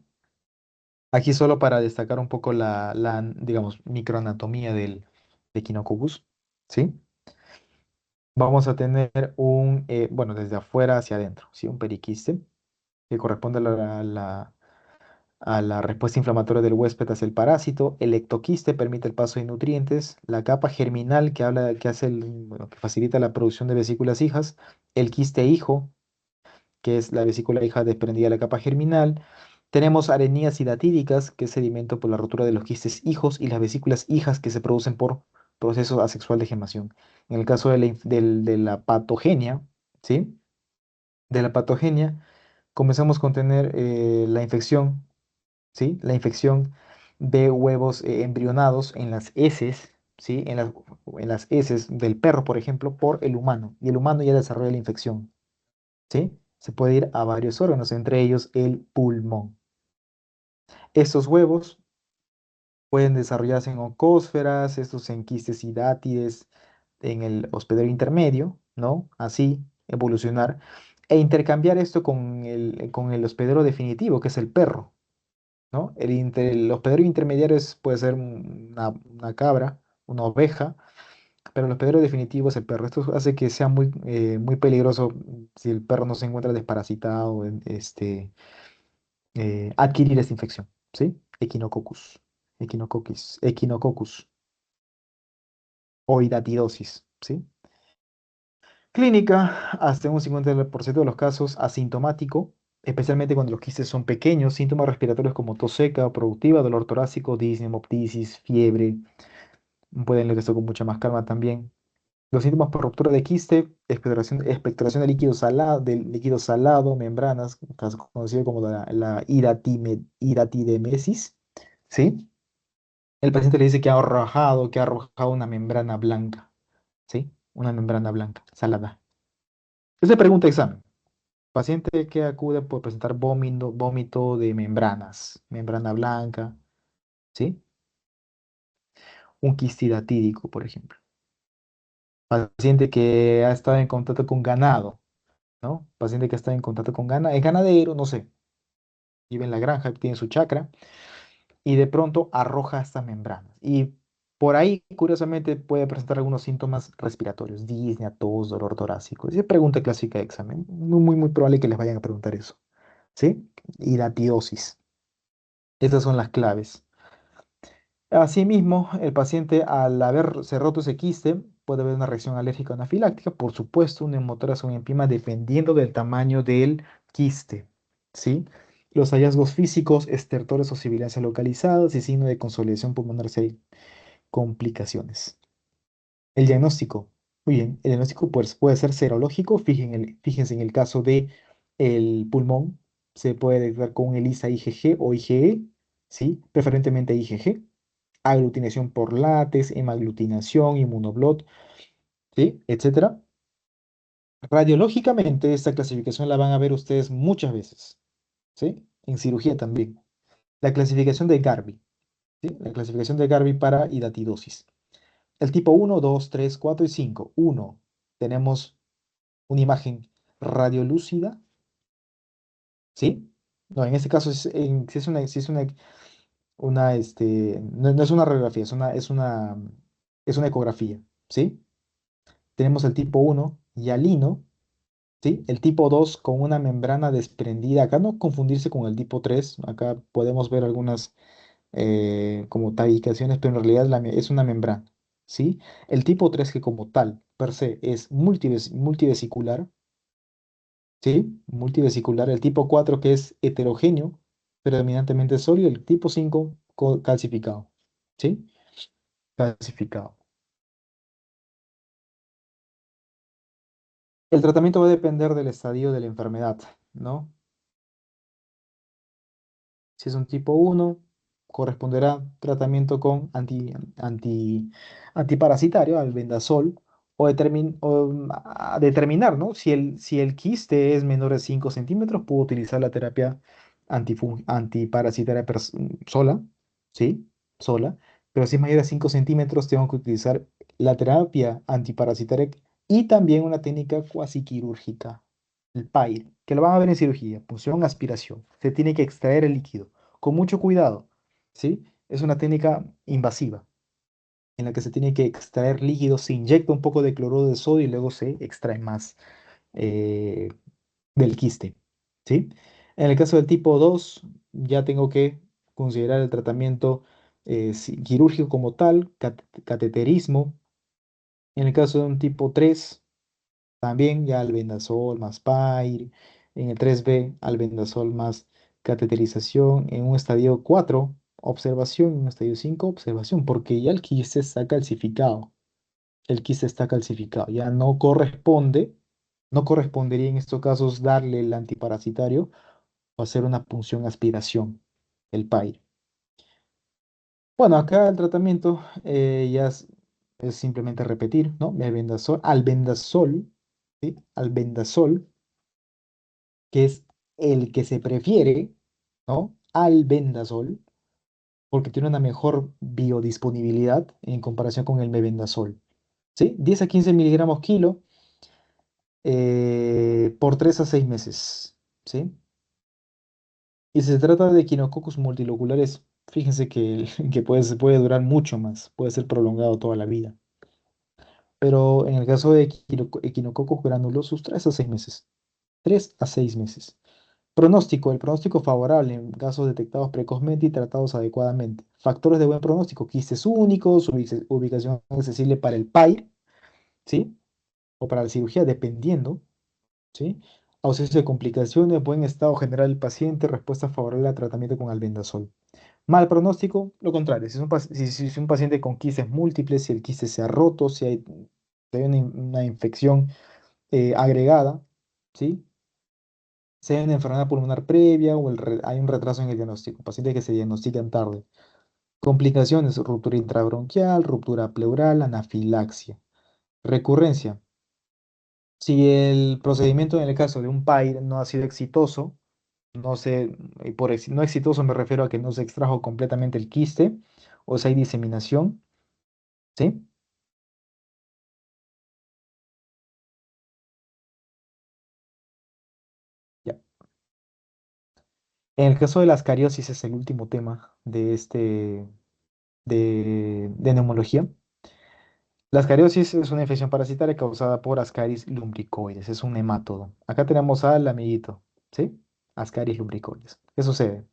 A: aquí solo para destacar un poco digamos, microanatomía del Echinococcus, ¿sí? Vamos a tener bueno, desde afuera hacia adentro, ¿sí? Un periquiste que corresponde a la respuesta inflamatoria del huésped hacia el parásito. El ectoquiste permite el paso de nutrientes. La capa germinal que hace bueno, que facilita la producción de vesículas hijas. El quiste hijo, que es la vesícula hija desprendida de la capa germinal. Tenemos arenías hidatídicas, que es sedimento por la rotura de los quistes hijos, y las vesículas hijas que se producen por proceso asexual de gemación. En el caso de la patogenia, ¿sí? De la patogenia, comenzamos con tener la infección, ¿sí? La infección de huevos embrionados en las heces, ¿sí? En las heces del perro, por ejemplo, por el humano. Y el humano ya desarrolla la infección, ¿sí? Se puede ir a varios órganos, entre ellos el pulmón. Estos huevos pueden desarrollarse en oncósferas, estos en quistes y dátides en el hospedero intermedio, ¿no? Así evolucionar. e intercambiar esto con el hospedero definitivo, que es el perro, ¿no? El hospedero intermediario puede ser una cabra, una oveja, pero el hospedero definitivo es el perro. Esto hace que sea muy peligroso si el perro no se encuentra desparasitado, adquirir esta infección, ¿sí? Echinococcus o hidatidosis, ¿sí? Clínica, hasta un 50% de los casos asintomático, especialmente cuando los quistes son pequeños, síntomas respiratorios como tos seca o productiva, dolor torácico, disnea, hemoptisis, fiebre. Pueden leer esto con mucha más calma también. Los síntomas por ruptura de quiste, expectoración de líquido salado, membranas, conocido como la hiratidemesis, ¿sí? El paciente le dice que ha arrojado una membrana blanca, ¿sí? Una membrana blanca, salada. Esa pregunta de examen. Paciente que acude por presentar vómito de membranas, membrana blanca, ¿sí? Un quiste hidatídico, por ejemplo. Paciente que ha estado en contacto con ganado, ¿no? Paciente que ha estado en contacto con ganado, es ganadero, no sé, vive en la granja, tiene su chacra, y de pronto arroja estas membranas. Y por ahí, curiosamente, puede presentar algunos síntomas respiratorios, disnea, tos, dolor torácico. Esa es pregunta clásica de examen. Muy probable que les vayan a preguntar eso, ¿sí? Hidatiosis. Estas son las claves. Asimismo, el paciente al haberse roto ese quiste puede haber una reacción alérgica anafiláctica, por supuesto, un neumotórax o un empima dependiendo del tamaño del quiste, ¿sí? Los hallazgos físicos, estertores o sibilancia localizadas y signo de consolidación pulmonar si hay complicaciones. El diagnóstico, muy bien, el diagnóstico pues, puede ser serológico, fíjense en el caso de el pulmón, se puede detectar con un ELISA IgG o IgE, ¿sí? Preferentemente IgG, aglutinación por látex, hemaglutinación, inmunoblot, ¿sí? Etcétera. Radiológicamente, esta clasificación la van a ver ustedes muchas veces, ¿sí? En cirugía también. La clasificación de Garvey, ¿sí? La clasificación de Garvey para hidatidosis. El tipo 1, 2, 3, 4 y 5. 1, tenemos una imagen radiolúcida, ¿sí? No, en este caso, no es una radiografía, es una ecografía, ¿sí? Tenemos el tipo 1 hialino, ¿sí? El tipo 2 con una membrana desprendida. Acá no confundirse con el tipo 3. Acá podemos ver algunas como tabicaciones, pero en realidad es una membrana, ¿sí? El tipo 3 que como tal, per se, es multivesicular, ¿sí? Multivesicular. El tipo 4 que es heterogéneo, predominantemente sólido. El tipo 5 calcificado, ¿sí? Calcificado. El tratamiento va a depender del estadio de la enfermedad, ¿no? Si es un tipo 1, corresponderá tratamiento con antiparasitario, albendazol, o determinar, ¿no? Si el quiste es menor de 5 centímetros, puedo utilizar la terapia antiparasitaria sola, ¿sí? Sola. Pero si es mayor a 5 centímetros, tengo que utilizar la terapia antiparasitaria y también una técnica cuasi quirúrgica, el PAIR, que lo van a ver en cirugía, punción, aspiración. Se tiene que extraer el líquido con mucho cuidado, ¿sí? Es una técnica invasiva en la que se tiene que extraer líquido, se inyecta un poco de cloruro de sodio y luego se extrae más eh, del quiste, ¿sí? En el caso del tipo 2 ya tengo que considerar el tratamiento quirúrgico como tal, cateterismo. En el caso de un tipo 3 también ya albendazol más PAIR. En el 3B, albendazol más cateterización. En un estadio 4 observación. En un estadio 5 observación. Porque ya el quiste está calcificado. El quiste está calcificado. Ya no correspondería en estos casos darle el antiparasitario o hacer una punción aspiración, el PAIR. Bueno, acá el tratamiento ya es simplemente repetir, ¿no? Albendazol, ¿sí? Albendazol, que es el que se prefiere, ¿no? Albendazol, porque tiene una mejor biodisponibilidad en comparación con el mebendazol, ¿sí? 10 a 15 miligramos kilo. por 3 a 6 meses, ¿sí? Y si se trata de equinococcus multiloculares, fíjense que, que puede durar mucho más, puede ser prolongado toda la vida. Pero en el caso de Echinococcus granulosus, 3 a 6 meses. 3 a 6 meses. Pronóstico. El pronóstico favorable en casos detectados precozmente y tratados adecuadamente. Factores de buen pronóstico. Quistes únicos, ubicación accesible para el PAIR, ¿sí? O para la cirugía, dependiendo, ¿sí? Ausencia de complicaciones, buen estado general del paciente, respuesta favorable al tratamiento con albendazol. Mal pronóstico, lo contrario. Si es si es un paciente con quistes múltiples, si el quiste se ha roto, si hay una infección agregada, ¿sí? Si hay una enfermedad pulmonar previa o hay un retraso en el diagnóstico, pacientes que se diagnostican tarde. Complicaciones, ruptura intrabronquial, ruptura pleural, anafilaxia. Recurrencia. Si el procedimiento en el caso de un PAIR no ha sido exitoso, no sé, no exitoso me refiero a que no se extrajo completamente el quiste o si hay diseminación, ¿sí? Ya. En el caso de las cariosis es el último tema de de neumología. La ascariosis es una infección parasitaria causada por Ascaris lumbricoides, es un nemátodo. Acá tenemos al amiguito, ¿sí? Ascaris lumbricoides. ¿Qué sucede?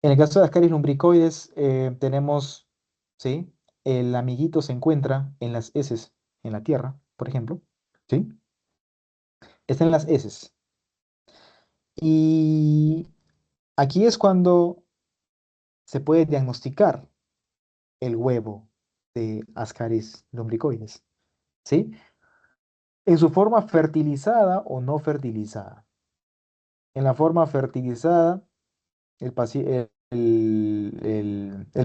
A: En el caso de Ascaris lumbricoides tenemos, ¿sí? El amiguito se encuentra en las heces, en la tierra, por ejemplo, ¿sí? Está en las heces. Y aquí es cuando se puede diagnosticar el huevo de Ascaris lumbricoides, ¿sí? En su forma fertilizada o no fertilizada. En la forma fertilizada, el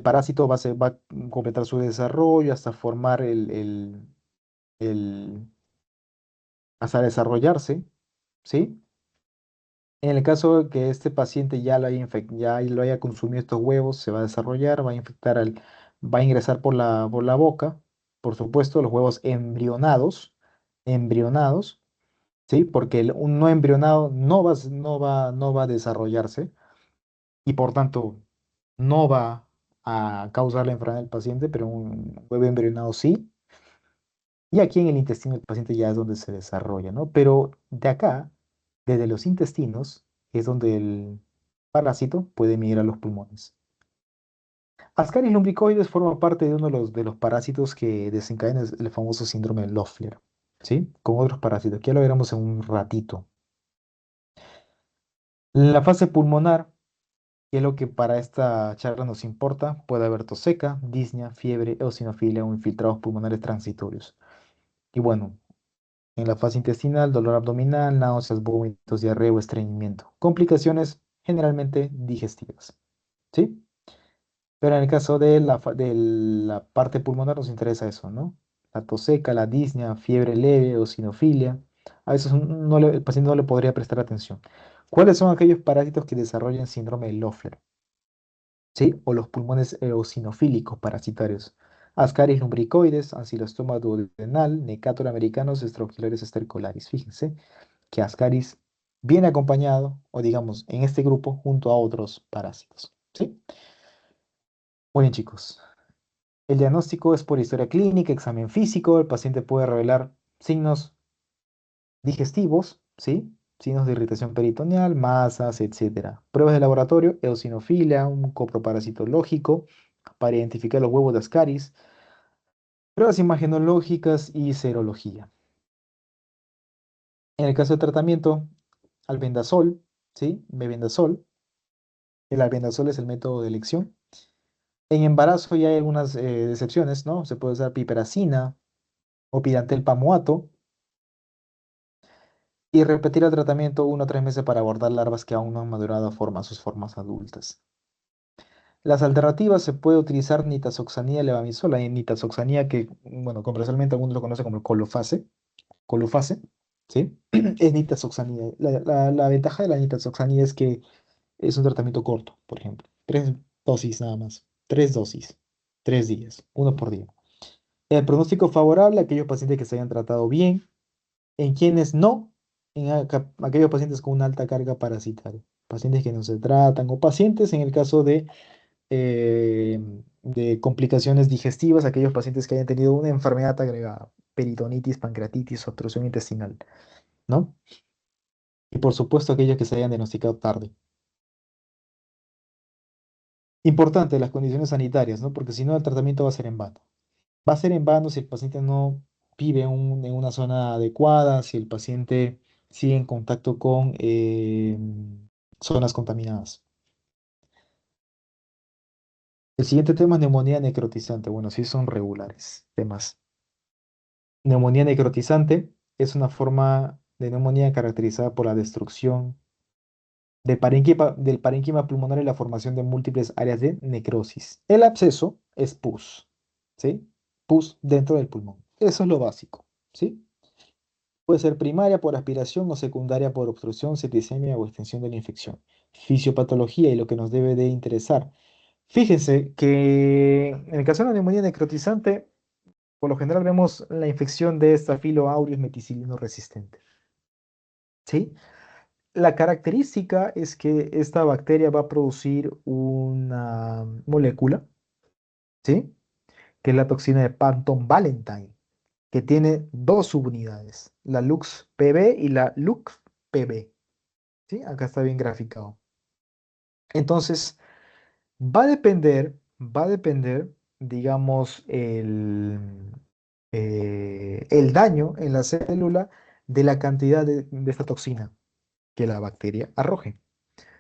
A: parásito va a completar su desarrollo hasta formar el- hasta desarrollarse, ¿sí? En el caso de que este paciente ya lo haya consumido estos huevos, se va a desarrollar, va a infectar va a ingresar por por la boca, por supuesto, los huevos embrionados, ¿sí? Porque un no embrionado no va a desarrollarse y por tanto no va a causar la enfermedad del paciente, pero un huevo embrionado sí. Y aquí en el intestino del paciente ya es donde se desarrolla, ¿no? Pero de acá, desde los intestinos, es donde el parásito puede migrar a los pulmones. Ascaris lumbricoides forma parte de uno de de los parásitos que desencadenan el famoso síndrome de Loeffler, ¿sí? Con otros parásitos, que ya lo veremos en un ratito. La fase pulmonar, que es lo que para esta charla nos importa, puede haber tos seca, disnea, fiebre, eosinofilia o infiltrados pulmonares transitorios. Y bueno, en la fase intestinal, dolor abdominal, náuseas, vómitos, diarrea o estreñimiento. Complicaciones generalmente digestivas, ¿sí? Pero en el caso de de la parte pulmonar nos interesa eso, ¿no? La tos seca, la disnea, fiebre leve, eosinofilia. A veces el paciente no le podría prestar atención. ¿Cuáles son aquellos parásitos que desarrollan síndrome de Loeffler? ¿Sí? O los pulmones eosinofílicos parasitarios. Ascaris lumbricoides, Ancylostoma duodenal, Necator americanos, Staphylococcus stercolaris. Fíjense que Ascaris viene acompañado, o digamos, en este grupo, junto a otros parásitos. ¿Sí? Muy bien, chicos. El diagnóstico es por historia clínica, examen físico. El paciente puede revelar signos digestivos, ¿sí? Signos de irritación peritoneal, masas, etcétera. Pruebas de laboratorio, eosinofilia, un coproparasitológico para identificar los huevos de Ascaris. Pruebas imagenológicas y serología. En el caso de tratamiento, albendazol, ¿sí? Mebendazol. El albendazol es el método de elección. En embarazo ya hay algunas excepciones, ¿no? Se puede usar piperacina o pirantel pamuato y repetir el tratamiento 1 o 3 meses para abordar larvas que aún no han madurado a sus formas adultas. Las alternativas se puede utilizar nitazoxanida levamisol. Hay nitazoxanida que, bueno, comercialmente algunos lo conocen como colofase, ¿sí? Es nitazoxanida. La ventaja de la nitazoxanida es que es un tratamiento corto, por ejemplo. 3 dosis nada más. 3 dosis. 3 días. Uno por día. El pronóstico favorable a aquellos pacientes que se hayan tratado bien, En quienes no, en aquellos pacientes con una alta carga parasitaria, pacientes que no se tratan o pacientes en el caso eh, de complicaciones digestivas, aquellos pacientes que hayan tenido una enfermedad agregada, peritonitis, pancreatitis, obstrucción intestinal, ¿no? Y por supuesto aquellos que se hayan diagnosticado tarde. Importante las condiciones sanitarias, ¿no? Porque si no el tratamiento va a ser en vano. Va a ser en vano si el paciente no vive en una zona adecuada, si el paciente sigue en contacto con zonas contaminadas. El siguiente tema es neumonía necrotizante. Bueno, sí son regulares temas. Neumonía necrotizante es una forma de neumonía caracterizada por la destrucción del parénquima pulmonar y la formación de múltiples áreas de necrosis. El absceso es pus, ¿sí? Pus dentro del pulmón. Eso es lo básico, ¿sí? Puede ser primaria por aspiración o secundaria por obstrucción, septicemia o extensión de la infección. Fisiopatología y lo que nos debe de interesar. Fíjense que en el caso de la neumonía necrotizante, por lo general vemos la infección de Staphylo aureus meticilino resistente. ¿Sí? La característica es que esta bacteria va a producir una molécula, ¿sí? Que es la toxina de Panton Valentine, que tiene dos subunidades, la Lux-PB y la Lux-PB. ¿Sí? Acá está bien graficado. Entonces, va a depender, digamos, el daño en la célula de la cantidad de esta toxina que la bacteria arroje.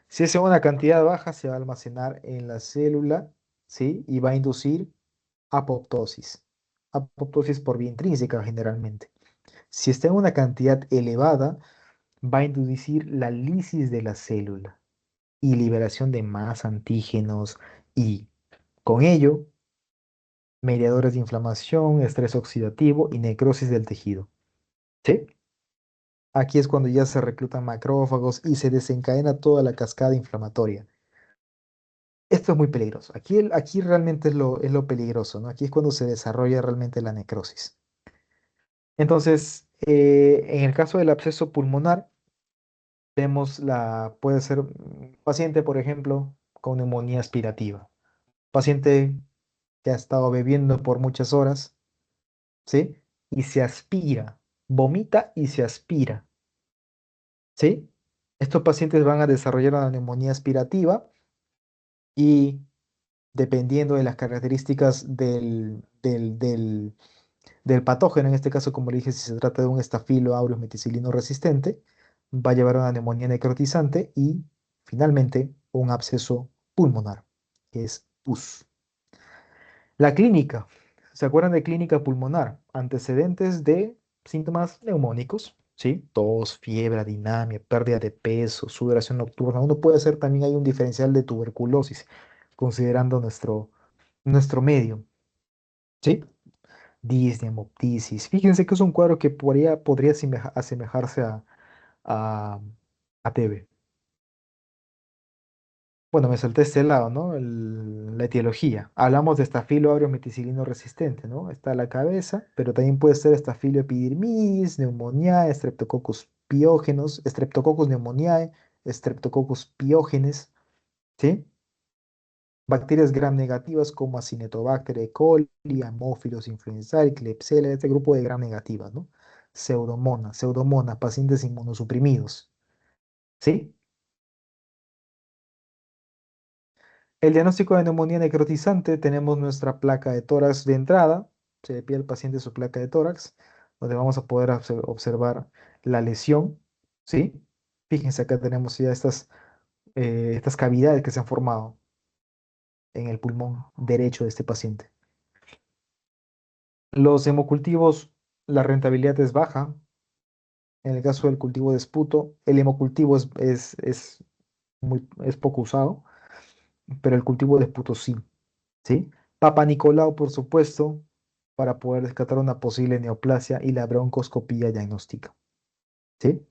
A: Si es una cantidad baja, se va a almacenar en la célula, ¿sí? Y va a inducir apoptosis. Apoptosis por vía intrínseca generalmente. Si está en una cantidad elevada, va a inducir la lisis de la célula y liberación de más antígenos y con ello mediadores de inflamación, estrés oxidativo y necrosis del tejido. ¿Sí? Aquí es cuando ya se reclutan macrófagos y se desencadena toda la cascada inflamatoria. Esto es muy peligroso. Aquí realmente es lo peligroso, ¿no? Aquí es cuando se desarrolla realmente la necrosis. Entonces, en el caso del absceso pulmonar, puede ser paciente, por ejemplo, con neumonía aspirativa. Paciente que ha estado bebiendo por muchas horas, ¿sí? Y se aspira, vomita y se aspira, ¿sí? Estos pacientes van a desarrollar una neumonía aspirativa y dependiendo de las características del patógeno, en este caso, como le dije, si se trata de un estafilo aureus meticilino resistente, va a llevar a una neumonía necrotizante y finalmente un absceso pulmonar, que es pus. La clínica, ¿se acuerdan de clínica pulmonar? Antecedentes de síntomas neumónicos, ¿sí? Tos, fiebre, dinamia, pérdida de peso, sudoración nocturna. Uno puede hacer también hay un diferencial de tuberculosis, considerando nuestro medio, ¿sí? Disney, hemoptisis. Fíjense que es un cuadro que podría asemejarse a, a TB. Bueno, me salté este lado, ¿no? La etiología. Hablamos de estafilo aureus meticilino resistente, ¿no? Está la cabeza, pero también puede ser estafilo epidermidis, neumonía, Streptococcus piógenos, Streptococcus pneumoniae, Streptococcus piógenes, ¿sí? Bacterias gram negativas como Acinetobacter E. coli, Haemophilus influenzae, Klebsiella, este grupo de gram negativas, ¿no? Pseudomonas, pacientes inmunosuprimidos, ¿sí? El diagnóstico de neumonía necrotizante, tenemos nuestra placa de tórax de entrada, se le pide al paciente su placa de tórax, donde vamos a poder observar la lesión, ¿sí? Fíjense, acá tenemos ya estas cavidades que se han formado en el pulmón derecho de este paciente. Los hemocultivos, la rentabilidad es baja. En el caso del cultivo de esputo, el hemocultivo es poco usado, pero el cultivo de esputo sí. ¿Sí? Papa Nicolau, por supuesto, para poder descartar una posible neoplasia y la broncoscopía diagnóstica. ¿Sí?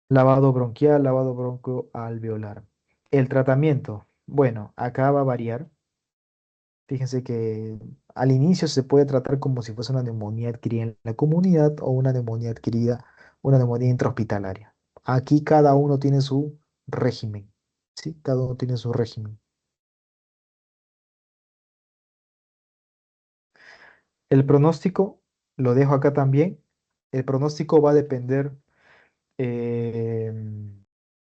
A: Lavado bronquial, lavado broncoalveolar. El tratamiento, bueno, acá va a variar.
B: Fíjense que al inicio se puede tratar como si fuese una neumonía adquirida en la comunidad o una neumonía adquirida, una neumonía intrahospitalaria. Aquí cada uno tiene su régimen, ¿sí? Cada uno tiene su régimen. El pronóstico, lo dejo acá también. El pronóstico va a depender, eh,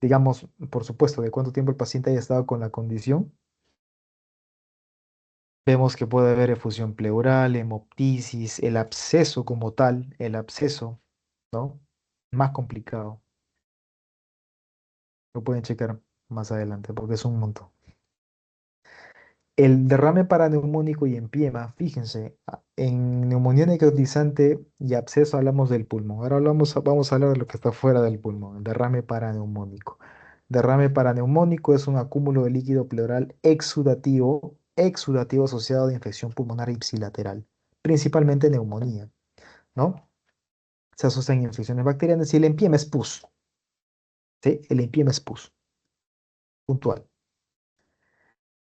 B: digamos, por supuesto, de cuánto tiempo el paciente haya estado con la condición. Vemos que puede haber efusión pleural, hemoptisis, el absceso como tal, el absceso, ¿no? Más complicado. Lo pueden checar más adelante porque es un montón. El derrame paraneumónico y empiema, fíjense, en neumonía necrotizante y absceso hablamos del pulmón. Ahora vamos a hablar de lo que está fuera del pulmón, el derrame paraneumónico. Derrame paraneumónico es un acúmulo de líquido pleural exudativo asociado a infección pulmonar ipsilateral, principalmente neumonía, ¿no? Se asocian a infecciones bacterianas y el empiema es pus, ¿sí? El empiema es pus, puntual.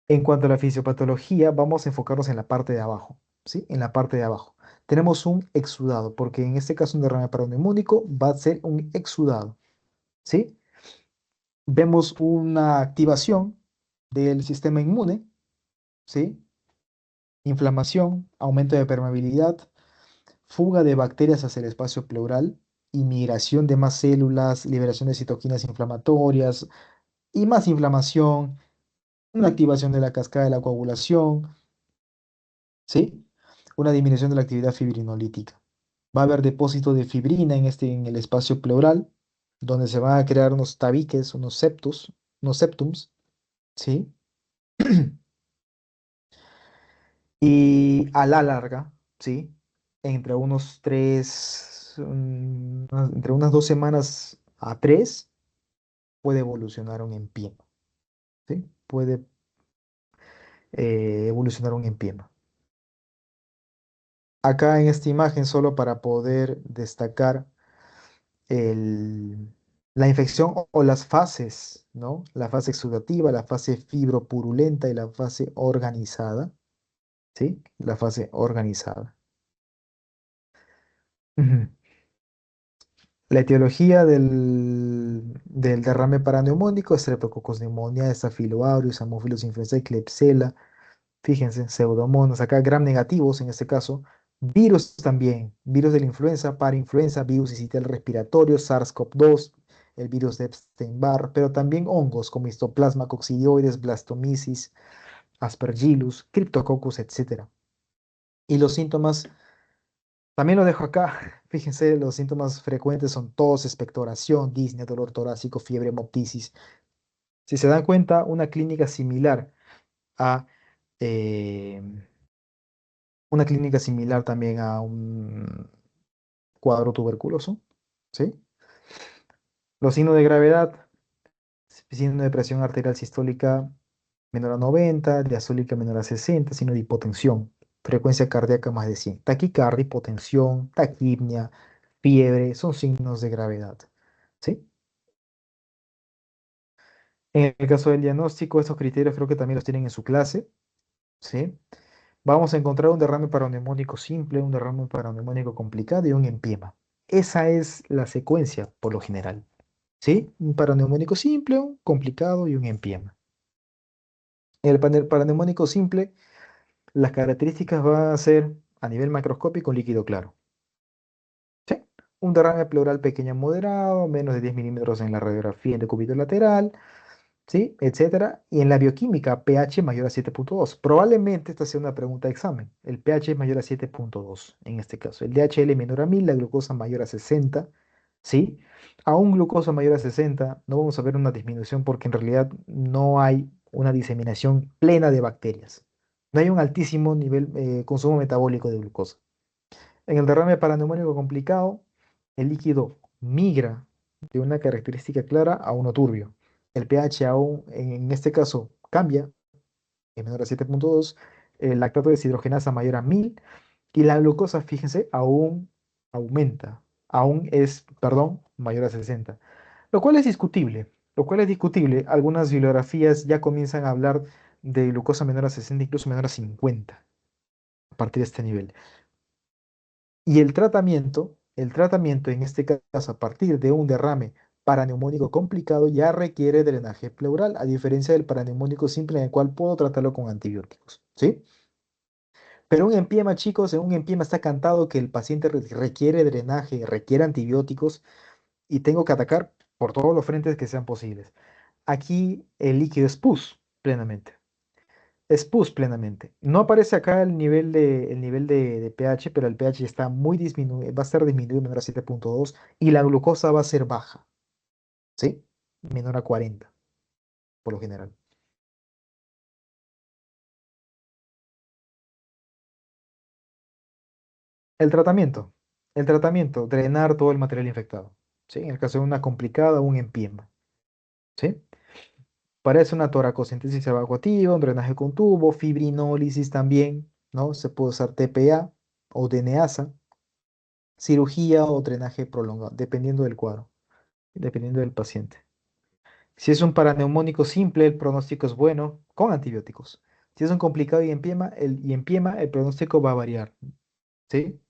B: En cuanto a la fisiopatología, vamos a enfocarnos en la parte de abajo, ¿sí? En la parte de abajo. Tenemos un exudado, porque en este caso un derrame paraneumónico va a ser un exudado, ¿sí? Vemos una activación del sistema inmune, ¿sí? Inflamación, aumento de permeabilidad, fuga de bacterias hacia el espacio pleural, inmigración de más células, liberación de citoquinas inflamatorias y más inflamación, una activación de la cascada de la coagulación, ¿sí? Una disminución de la actividad fibrinolítica. Va a haber depósito de fibrina en el espacio pleural, donde se van a crear unos tabiques, unos septums, ¿sí? Y a la larga, ¿sí? Entre entre unas 2 semanas a tres, puede evolucionar un empiema, ¿sí? Puede evolucionar un empiema. Acá en esta imagen, solo para poder destacar el- la infección o las fases, ¿no? La fase exudativa, la fase fibropurulenta y la fase organizada, ¿sí? La fase organizada. Ujú. La etiología del derrame paraneumónico es Streptococcus pneumoniae, Staphylo aureus, Haemophilus influenzae, Klebsiella. Fíjense, pseudomonas, acá gram negativos en este caso. Virus también, virus de la influenza, parainfluenza, virus sincitial respiratorio, SARS-CoV-2, el virus de Epstein-Barr, pero también hongos como Histoplasma coccidioides, Blastomyces, Aspergillus, Cryptococcus, etcétera. Y los síntomas, también lo dejo acá. Fíjense, los síntomas frecuentes son tos, expectoración, disnea, dolor torácico, fiebre, hemoptisis. Si se dan cuenta, una clínica similar a eh, también a un cuadro tuberculoso, ¿sí? Los signos de gravedad, signo de presión arterial sistólica menor a 90, diastólica menor a 60, signo de hipotensión, frecuencia cardíaca más de 100, taquicardia, hipotensión, taquipnia, fiebre, son signos de gravedad, ¿sí? En el caso del diagnóstico, estos criterios creo que también los tienen en su clase, ¿sí? Vamos a encontrar un derrame paraneumónico simple, un derrame paraneumónico complicado y un empiema. Esa es la secuencia por lo general. ¿Sí? Un paraneumónico simple, un complicado y un empiema. En el paraneumónico simple, las características van a ser a nivel macroscópico un líquido claro. ¿Sí? Un derrame pleural pequeño a moderado, menos de 10 milímetros en la radiografía en decúbito lateral, ¿sí? Etcétera. Y en la bioquímica, pH mayor a 7,2. Probablemente esta sea una pregunta de examen. El pH es mayor a 7,2 en este caso. El DHL menor a 1000, la glucosa mayor a 60, ¿sí? A un glucosa mayor a 60 no vamos a ver una disminución porque en realidad no hay una diseminación plena de bacterias. No hay un altísimo nivel, consumo metabólico de glucosa. En el derrame paraneumónico complicado, el líquido migra de una característica clara a uno turbio. El pH aún, en este caso, cambia, es menor a 7,2, el lactato deshidrogenasa mayor a 1000 y la glucosa, fíjense, aún aumenta, aún es, perdón, mayor a 60, lo cual es discutible. Algunas bibliografías ya comienzan a hablar de glucosa menor a 60, incluso menor a 50, a partir de este nivel. Y el tratamiento en este caso, a partir de un derrame paraneumónico complicado, ya requiere drenaje pleural, a diferencia del paraneumónico simple en el cual puedo tratarlo con antibióticos, ¿sí? Pero un empiema, chicos, en un empiema está cantado que el paciente requiere drenaje, requiere antibióticos y tengo que atacar por todos los frentes que sean posibles. Aquí el líquido es pus plenamente. Es pus plenamente. No aparece acá el nivel de pH, pero el pH está muy disminuido, va a estar disminuido menor a 7,2 y la glucosa va a ser baja, ¿sí? Menor a 40, por lo general. El tratamiento. El tratamiento, drenar todo el material infectado, ¿sí? En el caso de una complicada, un empiema, ¿sí? Para eso una toracocentesis evacuativa, un drenaje con tubo, fibrinólisis también, ¿no? Se puede usar TPA o DNASA, cirugía o drenaje prolongado, dependiendo del cuadro, dependiendo del paciente. Si es un paraneumónico simple, el pronóstico es bueno con antibióticos. Si es un complicado y empiema, el pronóstico va a variar, ¿sí?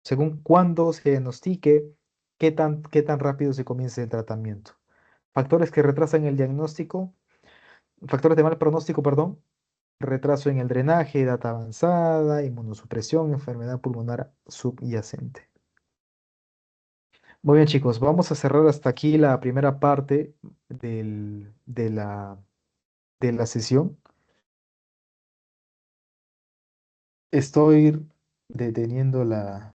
B: Según cuándo se diagnostique, qué tan rápido se comience el tratamiento. Factores que retrasan el diagnóstico, factores de mal pronóstico, perdón, retraso en el drenaje, edad avanzada, inmunosupresión, enfermedad pulmonar subyacente. Muy bien, chicos, vamos a cerrar hasta aquí la primera parte de la sesión. Estoy deteniendo la